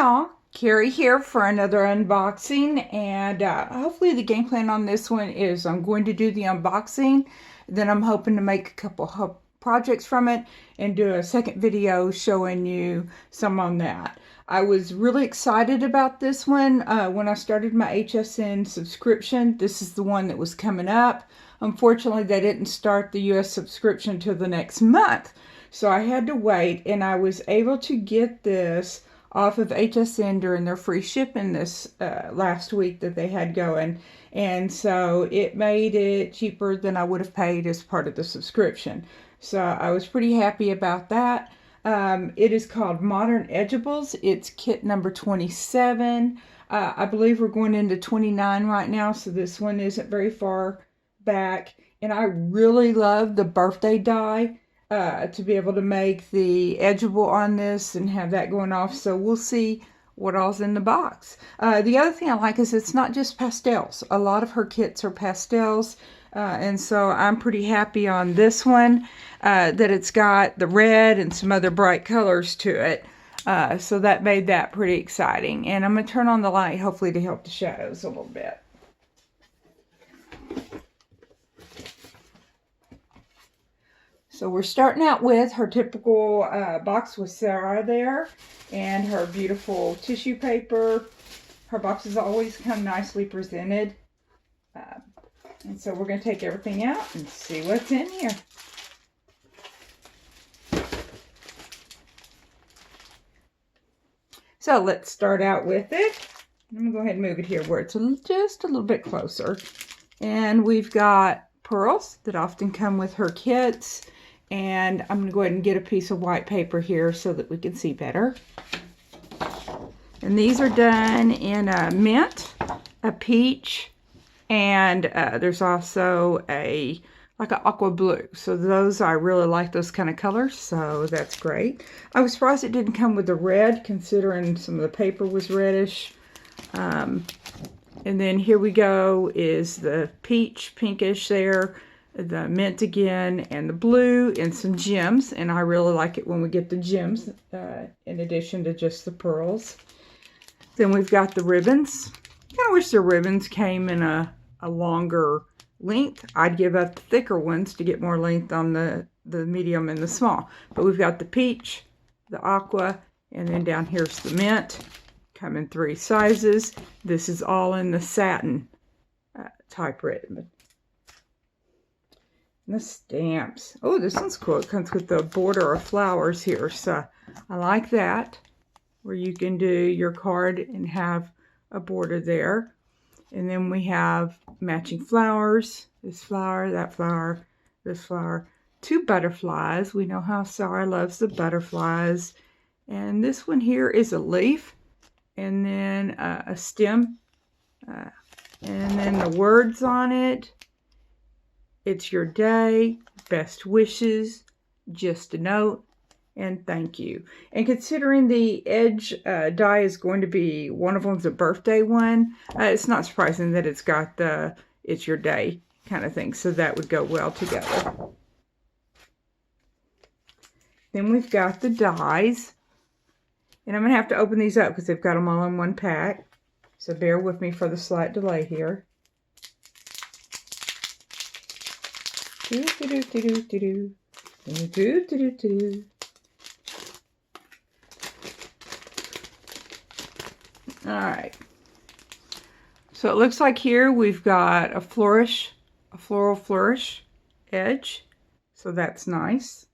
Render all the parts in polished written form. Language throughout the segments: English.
y'all, Carrie here for another unboxing, and hopefully the game plan on this one is I'm going to do the unboxing, then I'm hoping to make a couple projects from it and do a second video showing you some on that. I was really excited about this one when I started my HSN subscription. This is the one that was coming up. Unfortunately, they didn't start the US subscription till the next month, so I had to wait, and I was able to get this off of HSN during their free shipping this last week that they had going, and so it made it cheaper than I would have paid as part of the subscription. So I was pretty happy about that. It is called Modern Edgeables. It's kit number 27. I believe we're going into 29 right now, so this one isn't very far back. And I really love the birthday die to be able to make the Edgeable on this and have that going off. So we'll see what all's in the box. The other thing I like is it's not just pastels. A lot of her kits are pastels. And so I'm pretty happy on this one that it's got the red and some other bright colors to it. So that made that pretty exciting. And I'm going to turn on the light hopefully to help the shadows a little bit. So we're starting out with her typical box with Sarah there and her beautiful tissue paper. Her boxes always come nicely presented. And so we're going to take everything out and see what's in here. So let's start out with it. I'm going to go ahead and move it here where it's just a little bit closer. And we've got pearls that often come with her kits. And I'm going to go ahead and get a piece of white paper here so that we can see better. And these are done in a mint, a peach, and there's also like an aqua blue. So those, I really like those kind of colors, so that's great. I was surprised it didn't come with the red, considering some of the paper was reddish. And then here we go is the peach, pinkish there, the mint again, and the blue, and some gems. And I really like it when we get the gems in addition to just the pearls. Then we've got the ribbons. Kind of wish the ribbons came in a longer length. I'd give up the thicker ones to get more length on the medium and the small. But we've got the peach, the aqua, and then down here's the mint. Come in 3 sizes. This is all in the satin type ribbon. The stamps. Oh, this one's cool. It comes with the border of flowers here, so I like that, where you can do your card and have a border there. And then we have matching flowers. This flower, that flower, this flower. 2 butterflies. We know how Sarah loves the butterflies. And this one here is a leaf, and then a stem, and then the words on it. It's your day, best wishes, just a note, and thank you. And considering the edge die is going to be, one of them's a birthday one, it's not surprising that it's got the it's your day kind of thing. So that would go well together. Then we've got the dies. And I'm going to have to open these up because they've got them all in one pack. So bear with me for the slight delay here. All right. So it looks like here we've got a floral flourish edge. So that's nice.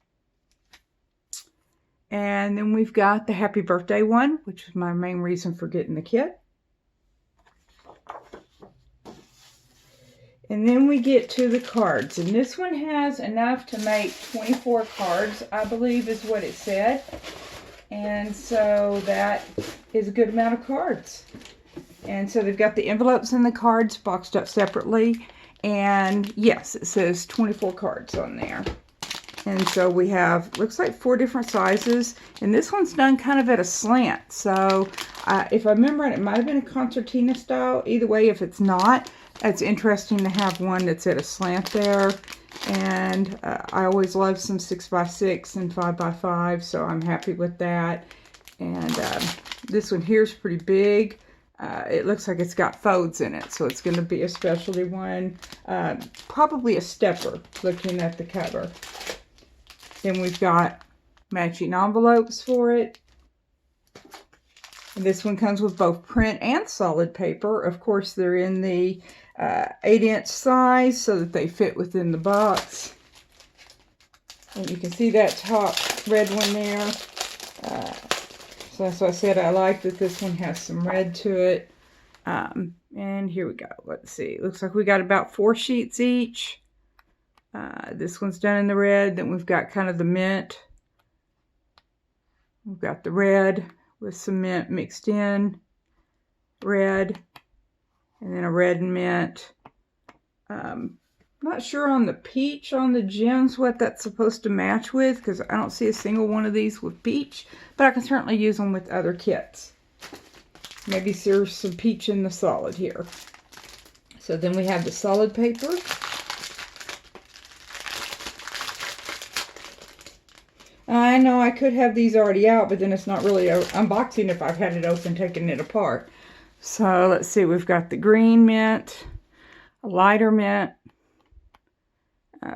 And then we've got the happy birthday one, which is my main reason for getting the kit. And then we get to the cards. And this one has enough to make 24 cards, I believe is what it said. And so that is a good amount of cards. And so they've got the envelopes and the cards boxed up separately. And yes, it says 24 cards on there. And so we have, looks like 4 different sizes. And this one's done kind of at a slant. So if I remember it, it might have been a concertina style. Either way, if it's not, it's interesting to have one that's at a slant there. And I always love some 6x6 and 5x5, so I'm happy with that. And this one here is pretty big. It looks like it's got folds in it, so it's going to be a specialty one. Probably a stepper, looking at the cover. Then we've got matching envelopes for it. And this one comes with both print and solid paper. Of course, they're in the 8-inch size so that they fit within the box. And you can see that top red one there. So that's why I said I like that this one has some red to it. And here we go. Let's see. Looks like we got about 4 sheets each. This one's done in the red. Then we've got kind of the mint. We've got the red with some mint mixed in. Red. And then a red and mint. Not sure on the peach on the gems what that's supposed to match with, because I don't see a single one of these with peach, but I can certainly use them with other kits. Maybe there's some peach in the solid here. So then we have the solid paper. I know I could have these already out, but then it's not really an unboxing if I've had it open, taking it apart. So let's see, we've got the green mint, a lighter mint,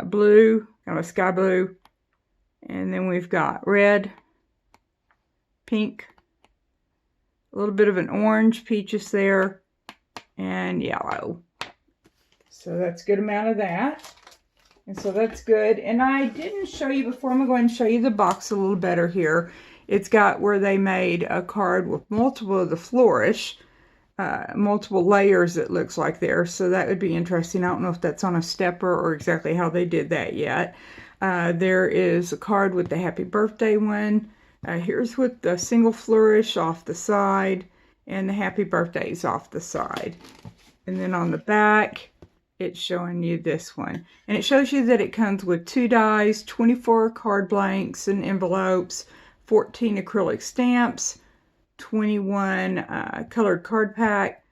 blue, kind of a sky blue, and then we've got red, pink, a little bit of an orange, peaches there, and yellow. So that's a good amount of that. And so that's good. And I didn't show you before. I'm going to go ahead and show you the box a little better here. It's got where they made a card with multiple of the flourish. Multiple layers it looks like there, so that would be interesting. I don't know if that's on a stepper or exactly how they did that yet. There is a card with the happy birthday one. Here's with the single flourish off the side and the happy birthdays off the side. And then on the back it's showing you this one, and it shows you that it comes with 2 dies, 24 card blanks and envelopes, 14 acrylic stamps, 21 colored card pack,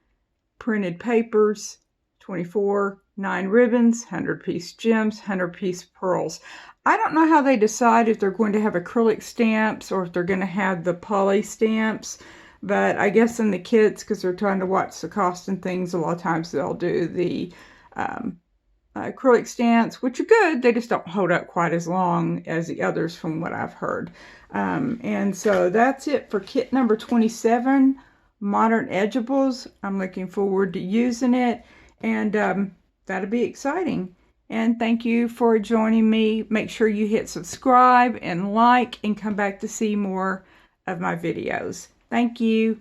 printed papers, 24, 9 ribbons, 100-piece gems, 100-piece pearls. I don't know how they decide if they're going to have acrylic stamps or if they're going to have the poly stamps, but I guess in the kits, because they're trying to watch the cost and things, a lot of times they'll do the acrylic stamps, which are good. They just don't hold up quite as long as the others from what I've heard. And so that's it for kit number 27, Modern Edgeables. I'm looking forward to using it, and that'll be exciting. And thank you for joining me. Make sure you hit subscribe and like and come back to see more of my videos. Thank you.